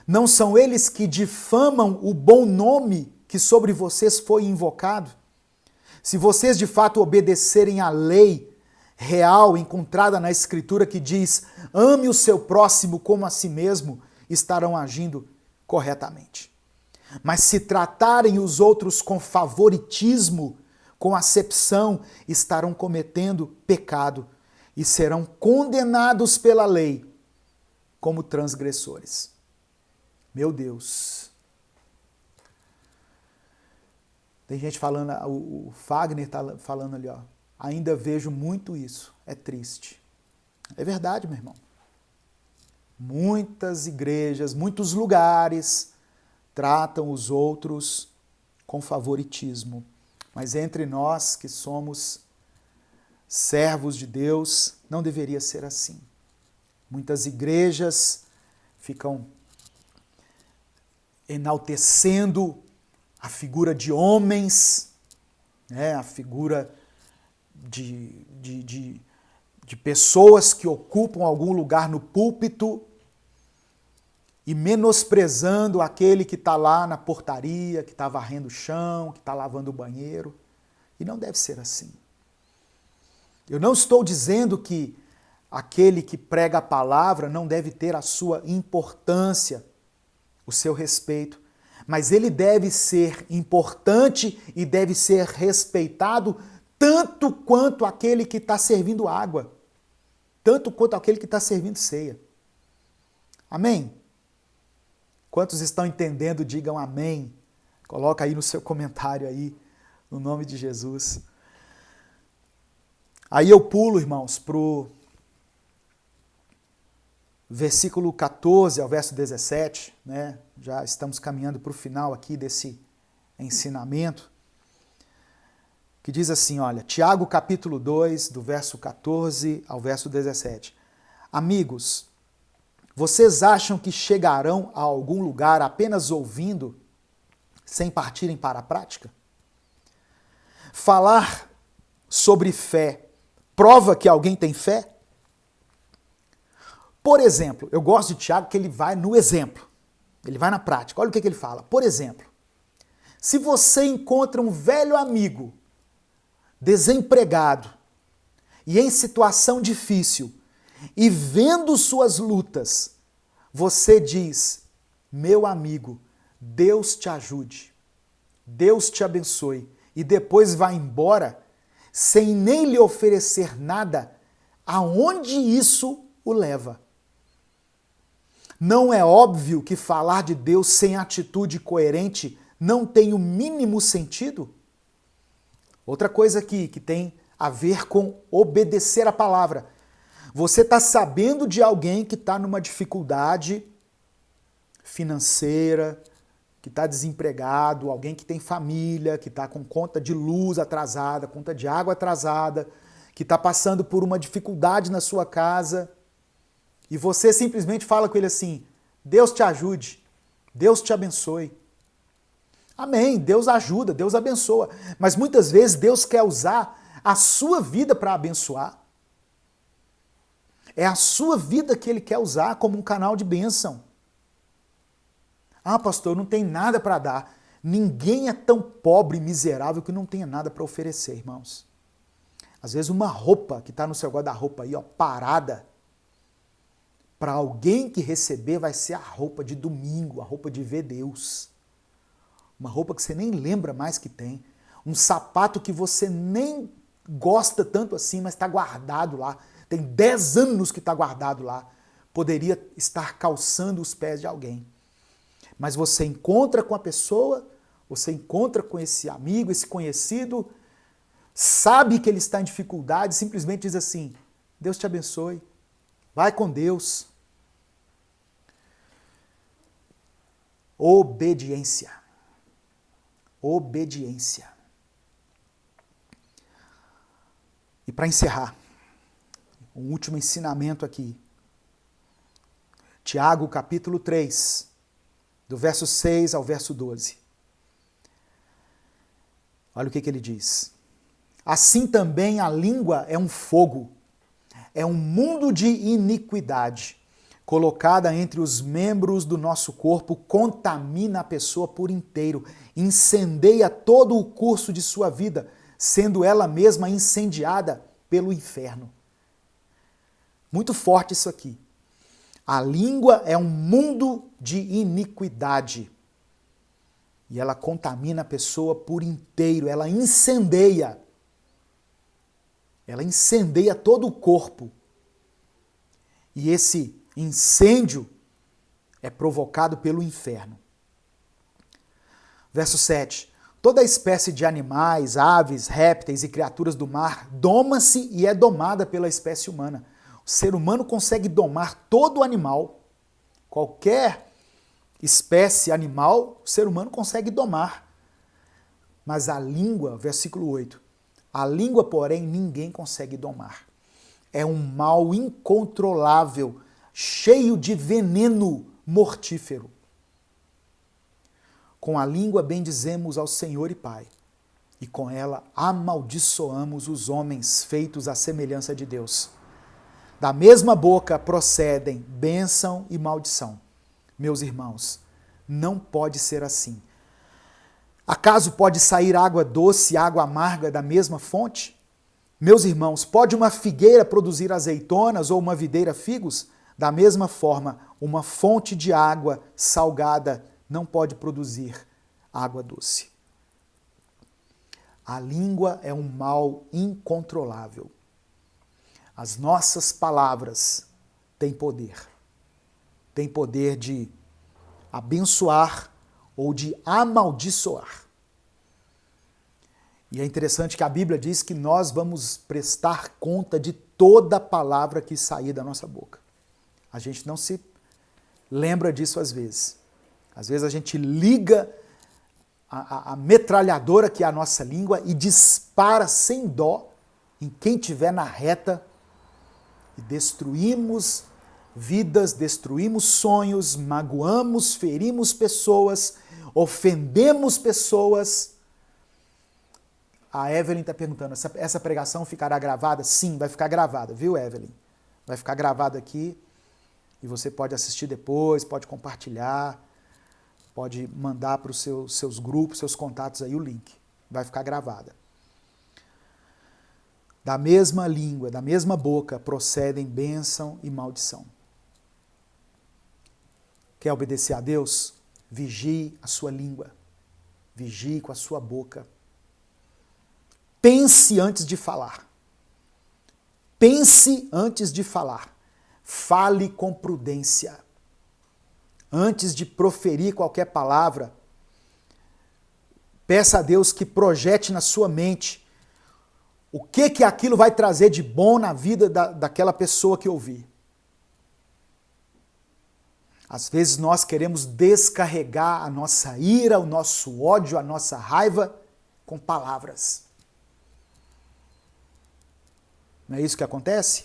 Não são eles que difamam o bom nome que sobre vocês foi invocado? Se vocês de fato obedecerem à lei real encontrada na Escritura que diz ame o seu próximo como a si mesmo, estarão agindo corretamente. Mas se tratarem os outros com favoritismo, com acepção, estarão cometendo pecado e serão condenados pela lei como transgressores. Meu Deus. Tem gente falando, o Fagner está falando ali, ó. Ainda vejo muito isso. É triste. É verdade, meu irmão. Muitas igrejas, muitos lugares tratam os outros com favoritismo. Mas entre nós que somos servos de Deus, não deveria ser assim. Muitas igrejas ficam enaltecendo a figura de homens, né? A figura de pessoas que ocupam algum lugar no púlpito e menosprezando aquele que está lá na portaria, que está varrendo o chão, que está lavando o banheiro. E não deve ser assim. Eu não estou dizendo que aquele que prega a palavra não deve ter a sua importância, o seu respeito, mas ele deve ser importante e deve ser respeitado tanto quanto aquele que está servindo água, tanto quanto aquele que está servindo ceia. Amém? Quantos estão entendendo, digam amém. Coloca aí no seu comentário aí, no nome de Jesus. Aí eu pulo, irmãos, para o versículo 14 ao verso 17, né? Já estamos caminhando para o final aqui desse ensinamento, que diz assim, olha, Tiago capítulo 2, do verso 14 ao verso 17. Amigos, vocês acham que chegarão a algum lugar apenas ouvindo, sem partirem para a prática? Falar sobre fé prova que alguém tem fé? Por exemplo, eu gosto de Tiago que ele vai no exemplo, ele vai na prática. Olha o que ele fala. Por exemplo, se você encontra um velho amigo desempregado e em situação difícil e vendo suas lutas, você diz, meu amigo, Deus te ajude, Deus te abençoe, e depois vai embora sem nem lhe oferecer nada, aonde isso o leva? Não é óbvio que falar de Deus sem atitude coerente não tem o mínimo sentido? Outra coisa aqui que tem a ver com obedecer a palavra. Você está sabendo de alguém que está numa dificuldade financeira, que está desempregado, alguém que tem família, que está com conta de luz atrasada, conta de água atrasada, que está passando por uma dificuldade na sua casa, e você simplesmente fala com ele assim, Deus te ajude, Deus te abençoe. Amém, Deus ajuda, Deus abençoa, mas muitas vezes Deus quer usar a sua vida para abençoar. É a sua vida que Ele quer usar como um canal de bênção. Ah, pastor, não tem nada para dar. Ninguém é tão pobre e miserável que não tenha nada para oferecer, irmãos. Às vezes uma roupa que está no seu guarda-roupa aí, ó, parada, para alguém que receber vai ser a roupa de domingo, a roupa de ver Deus. Uma roupa que você nem lembra mais que tem. Um sapato que você nem gosta tanto assim, mas está guardado lá. Tem 10 anos que está guardado lá. Poderia estar calçando os pés de alguém. Mas você encontra com a pessoa, Você encontra com esse amigo, esse conhecido, sabe que ele está em dificuldade, simplesmente diz assim: Deus te abençoe, vai com Deus. Obediência. Obediência. E para encerrar, um último ensinamento aqui. Tiago, capítulo 3, do verso 6 ao verso 12. Olha o que ele diz. Assim também a língua é um fogo, é um mundo de iniquidade. Colocada entre os membros do nosso corpo, contamina a pessoa por inteiro, incendeia todo o curso de sua vida, sendo ela mesma incendiada pelo inferno. Muito forte isso aqui. A língua é um mundo de iniquidade. E ela contamina a pessoa por inteiro, ela incendeia. Ela incendeia todo o corpo. E esse incêndio é provocado pelo inferno. Verso 7. Toda espécie de animais, aves, répteis e criaturas do mar doma-se e é domada pela espécie humana. O ser humano consegue domar todo animal, qualquer espécie animal, o ser humano consegue domar. Mas a língua, versículo 8, a língua, porém, ninguém consegue domar. É um mal incontrolável, cheio de veneno mortífero. Com a língua bendizemos ao Senhor e Pai, e com ela amaldiçoamos os homens feitos à semelhança de Deus. Da mesma boca procedem bênção e maldição. Meus irmãos, não pode ser assim. Acaso pode sair água doce e água amarga da mesma fonte? Meus irmãos, pode uma figueira produzir azeitonas ou uma videira figos? Da mesma forma, uma fonte de água salgada não pode produzir água doce. A língua é um mal incontrolável. As nossas palavras têm poder. Têm poder de abençoar ou de amaldiçoar. E é interessante que a Bíblia diz que nós vamos prestar conta de toda palavra que sair da nossa boca. A gente não se lembra disso às vezes. Às vezes a gente liga a metralhadora que é a nossa língua e dispara sem dó em quem tiver na reta e destruímos vidas, destruímos sonhos, magoamos, ferimos pessoas, ofendemos pessoas. A Evelyn está perguntando, essa pregação ficará gravada? Sim, vai ficar gravada, viu, Evelyn? Vai ficar gravada aqui e você pode assistir depois, pode compartilhar, pode mandar para os seus grupos, seus contatos aí o link. Vai ficar gravada. Da mesma língua, da mesma boca, procedem bênção e maldição. Quer obedecer a Deus? Vigie a sua língua. Vigie com a sua boca. Pense antes de falar. Pense antes de falar. Fale com prudência. Antes de proferir qualquer palavra, peça a Deus que projete na sua mente o que aquilo vai trazer de bom na vida daquela pessoa que ouvir. Às vezes nós queremos descarregar a nossa ira, o nosso ódio, a nossa raiva com palavras. Não é isso que acontece?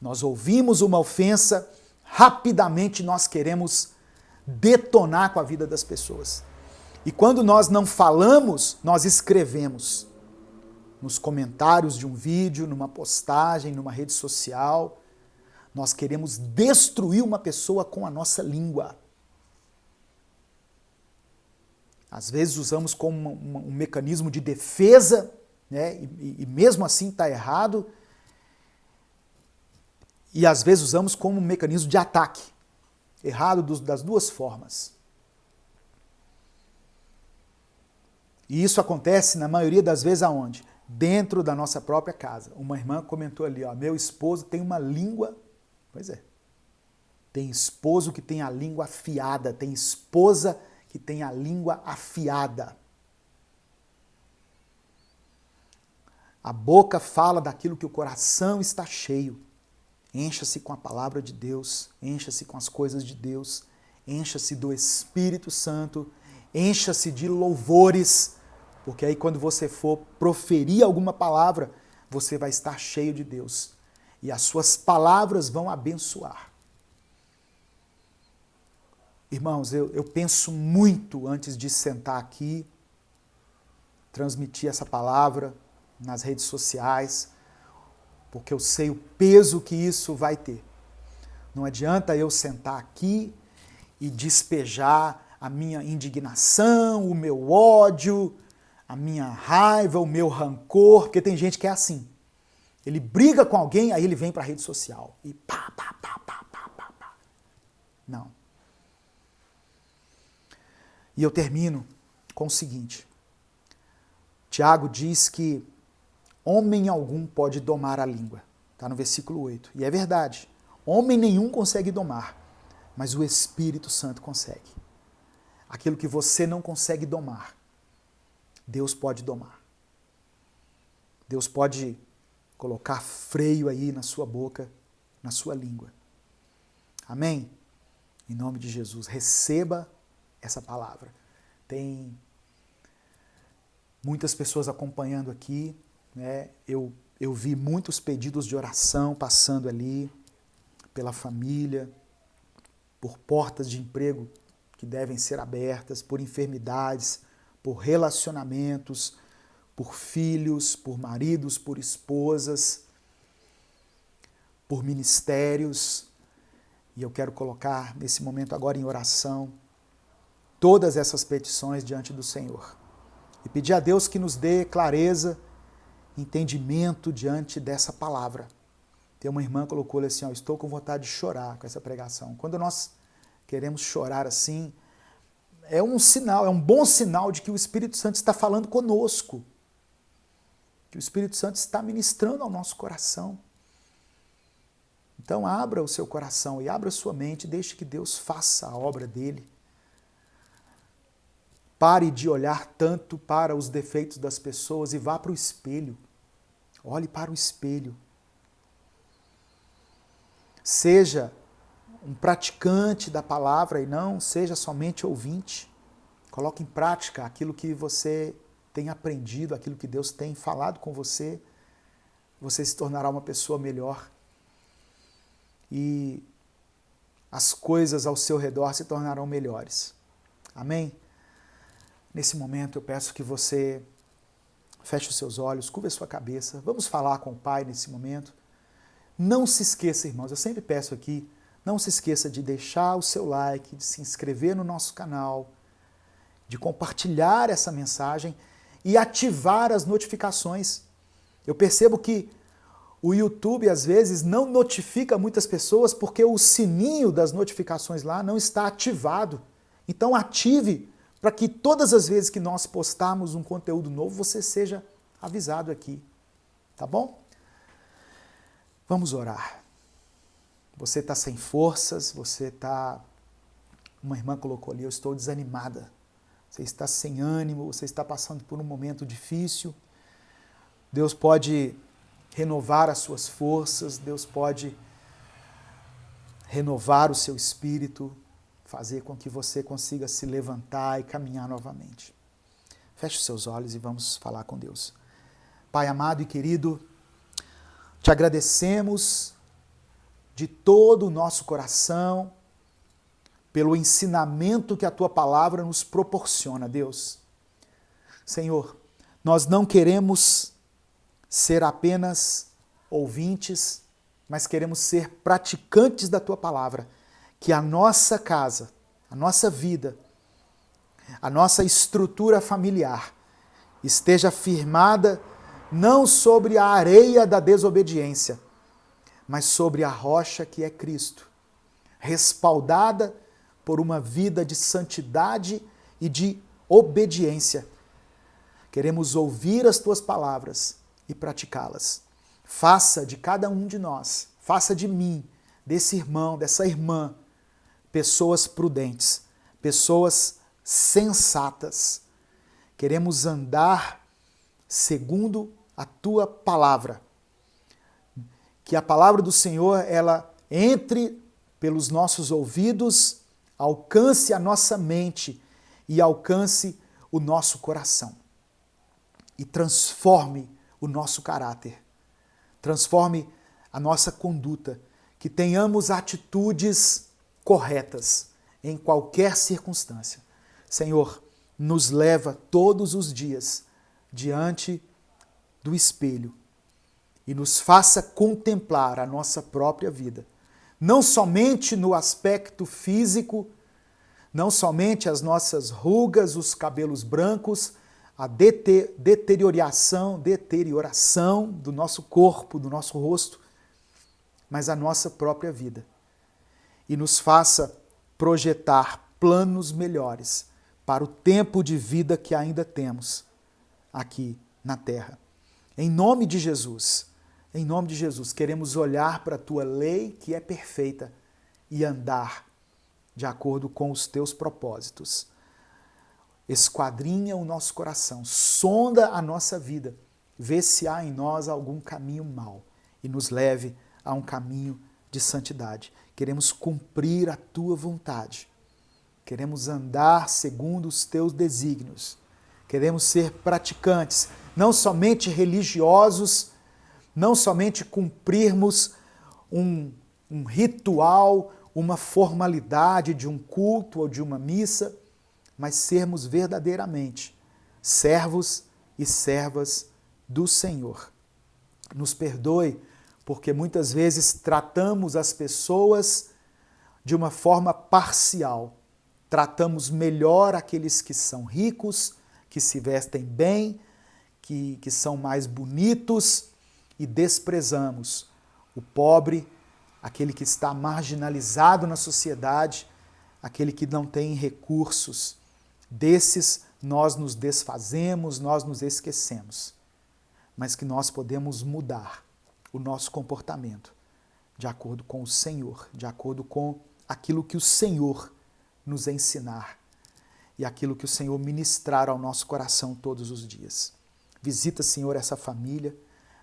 Nós ouvimos uma ofensa, rapidamente nós queremos detonar com a vida das pessoas. E quando nós não falamos, nós escrevemos. Nos comentários de um vídeo, numa postagem, numa rede social. Nós queremos destruir uma pessoa com a nossa língua. Às vezes usamos como um mecanismo de defesa, né? E mesmo assim está errado. E às vezes usamos como um mecanismo de ataque. Errado das duas formas. E isso acontece na maioria das vezes aonde? Dentro da nossa própria casa. Uma irmã comentou ali, ó, meu esposo tem uma língua... Pois é. Tem esposo que tem a língua afiada, tem esposa que tem a língua afiada. A boca fala daquilo que o coração está cheio. Encha-se com a palavra de Deus, encha-se com as coisas de Deus, encha-se do Espírito Santo, encha-se de louvores, porque aí quando você for proferir alguma palavra, você vai estar cheio de Deus. E as suas palavras vão abençoar. Irmãos, eu penso muito antes de sentar aqui, transmitir essa palavra nas redes sociais, porque eu sei o peso que isso vai ter. Não adianta eu sentar aqui e despejar a minha indignação, o meu ódio, a minha raiva, o meu rancor, porque tem gente que é assim. Ele briga com alguém, aí ele vem para a rede social e pá. Não. E eu termino com o seguinte. Tiago diz que homem algum pode domar a língua. Está no versículo 8. E é verdade. Homem nenhum consegue domar, mas o Espírito Santo consegue. Aquilo que você não consegue domar, Deus pode domar. Deus pode colocar freio aí na sua boca, na sua língua. Amém? Em nome de Jesus, receba essa palavra. Tem muitas pessoas acompanhando aqui, né? Eu vi muitos pedidos de oração passando ali, pela família, por portas de emprego que devem ser abertas, por enfermidades, por relacionamentos, por filhos, por maridos, por esposas, por ministérios. E eu quero colocar nesse momento agora em oração todas essas petições diante do Senhor. E pedir a Deus que nos dê clareza, entendimento diante dessa palavra. Tem uma irmã que colocou assim, ó, estou com vontade de chorar com essa pregação. Quando nós queremos chorar assim, é um sinal, é um bom sinal de que o Espírito Santo está falando conosco. Que o Espírito Santo está ministrando ao nosso coração. Então abra o seu coração e abra a sua mente, deixe que Deus faça a obra dele. Pare de olhar tanto para os defeitos das pessoas e vá para o espelho. Olhe para o espelho. Seja um praticante da palavra e não seja somente ouvinte. Coloque em prática aquilo que você tem aprendido, aquilo que Deus tem falado com você. Você se tornará uma pessoa melhor. E as coisas ao seu redor se tornarão melhores. Amém? Nesse momento eu peço que você feche os seus olhos, curva a sua cabeça. Vamos falar com o Pai nesse momento. Não se esqueça, irmãos, eu sempre peço aqui, não se esqueça de deixar o seu like, de se inscrever no nosso canal, de compartilhar essa mensagem e ativar as notificações. Eu percebo que o YouTube, às vezes, não notifica muitas pessoas porque o sininho das notificações lá não está ativado. Então ative para que todas as vezes que nós postarmos um conteúdo novo, você seja avisado aqui. Tá bom? Vamos orar. Você está sem forças, você está... Uma irmã colocou ali, eu estou desanimada. Você está sem ânimo, você está passando por um momento difícil. Deus pode renovar as suas forças, Deus pode renovar o seu espírito, fazer com que você consiga se levantar e caminhar novamente. Feche os seus olhos e vamos falar com Deus. Pai amado e querido, te agradecemos de todo o nosso coração pelo ensinamento que a Tua palavra nos proporciona, Deus. Senhor, nós não queremos ser apenas ouvintes, mas queremos ser praticantes da Tua palavra. Que a nossa casa, a nossa vida, a nossa estrutura familiar esteja firmada não sobre a areia da desobediência, mas sobre a rocha que é Cristo, respaldada por uma vida de santidade e de obediência. Queremos ouvir as Tuas palavras e praticá-las. Faça de cada um de nós, faça de mim, desse irmão, dessa irmã, pessoas prudentes, pessoas sensatas. Queremos andar segundo a tua palavra. Que a palavra do Senhor, ela entre pelos nossos ouvidos, alcance a nossa mente e alcance o nosso coração. E transforme o nosso caráter. Transforme a nossa conduta. Que tenhamos atitudes corretas em qualquer circunstância. Senhor, nos leva todos os dias diante do espelho e nos faça contemplar a nossa própria vida. Não somente no aspecto físico, não somente as nossas rugas, os cabelos brancos, a deterioração do nosso corpo, do nosso rosto, mas a nossa própria vida. E nos faça projetar planos melhores para o tempo de vida que ainda temos aqui na terra. Em nome de Jesus, queremos olhar para a tua lei que é perfeita e andar de acordo com os teus propósitos. Esquadrinha o nosso coração, sonda a nossa vida, vê se há em nós algum caminho mau e nos leve a um caminho de santidade. Queremos cumprir a tua vontade. Queremos andar segundo os teus desígnios. Queremos ser praticantes, não somente religiosos, não somente cumprirmos um ritual, uma formalidade de um culto ou de uma missa, mas sermos verdadeiramente servos e servas do Senhor. Nos perdoe, porque muitas vezes tratamos as pessoas de uma forma parcial. Tratamos melhor aqueles que são ricos, que se vestem bem, que são mais bonitos, e desprezamos o pobre, aquele que está marginalizado na sociedade, aquele que não tem recursos. Desses nós nos desfazemos, nós nos esquecemos. Mas que nós podemos mudar o nosso comportamento de acordo com o Senhor, de acordo com aquilo que o Senhor nos ensinar e aquilo que o Senhor ministrar ao nosso coração todos os dias. Visita, Senhor, essa família,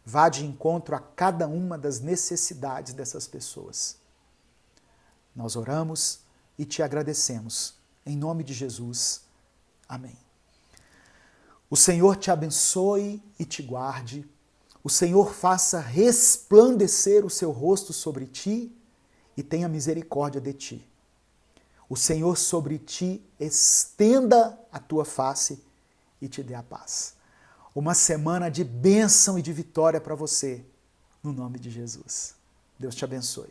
vá de encontro a cada uma das necessidades dessas pessoas. Nós oramos e te agradecemos. Em nome de Jesus. Amém. O Senhor te abençoe e te guarde. O Senhor faça resplandecer o seu rosto sobre ti e tenha misericórdia de ti. O Senhor sobre ti estenda a tua face e te dê a paz. Uma semana de bênção e de vitória para você, no nome de Jesus. Deus te abençoe.